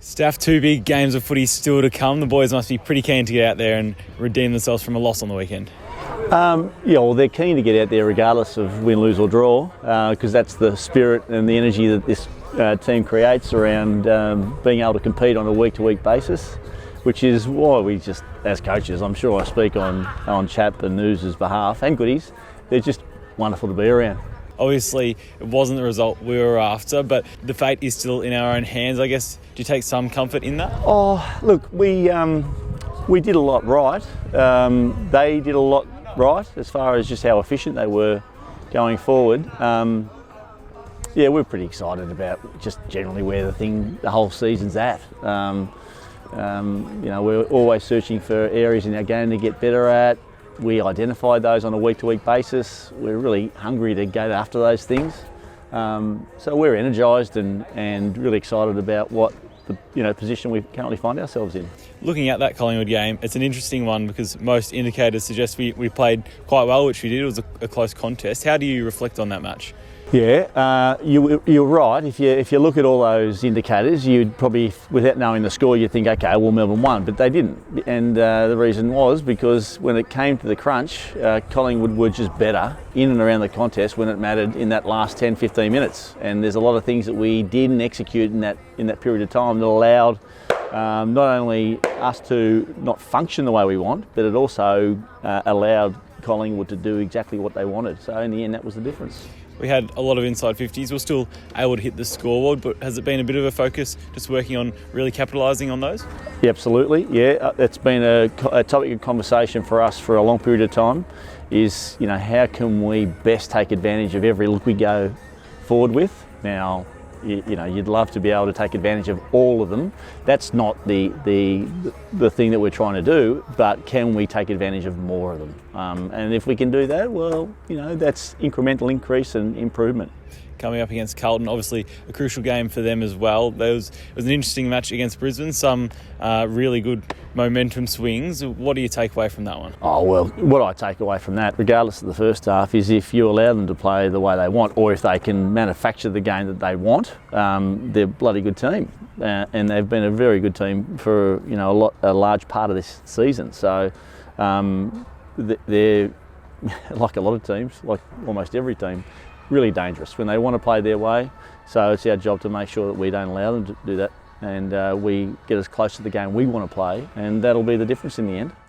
Staff, two big games of footy still to come. The boys must be pretty keen to get out there and redeem themselves from a loss on the weekend. They're keen to get out there regardless of win, lose or draw, because that's the spirit and the energy that this team creates around being able to compete on a week-to-week basis, which is why we just, as coaches, I'm sure I speak on Chap and News's behalf and Goodies, they're just wonderful to be around. Obviously, it wasn't the result we were after, but the fate is still in our own hands. I guess, do you take some comfort in that? Oh, look, we did a lot right. They did a lot right as far as just how efficient they were going forward. We're pretty excited about just generally where the whole season's at. We're always searching for areas in our game to get better at. We identify those on a week-to-week basis. We're really hungry to go after those things. So we're energised and really excited about what the position we currently find ourselves in. Looking at that Collingwood game, it's an interesting one because most indicators suggest we played quite well, which we did. It was a close contest. How do you reflect on that match? Yeah, you're right. If you look at all those indicators, you'd probably, without knowing the score, you'd think, okay, well, Melbourne won, but they didn't. And the reason was because when it came to the crunch, Collingwood were just better in and around the contest when it mattered in that last 10, 15 minutes. And there's a lot of things that we didn't execute in that period of time that allowed not only us to not function the way we want, but it also allowed Collingwood to do exactly what they wanted. So in the end, that was the difference. We had a lot of inside 50s. We're still able to hit the scoreboard, but has it been a bit of a focus just working on really capitalising on those? Yeah, absolutely. Yeah, it's been a topic of conversation for us for a long period of time is, how can we best take advantage of every look we go forward with? Now, you'd love to be able to take advantage of all of them. That's not the thing that we're trying to do, but can we take advantage of more of them? And if we can do that, well, that's incremental increase and improvement. Coming up against Carlton, obviously a crucial game for them as well. It was an interesting match against Brisbane, some really good momentum swings. What do you take away from that one? Oh, well, what I take away from that, regardless of the first half, is if you allow them to play the way they want, or if they can manufacture the game that they want, they're a bloody good team. And they've been a very good team for a large part of this season. So they're, like a lot of teams, like almost every team, really dangerous when they want to play their way. So it's our job to make sure that we don't allow them to do that, and we get as close to the game we want to play, and that'll be the difference in the end.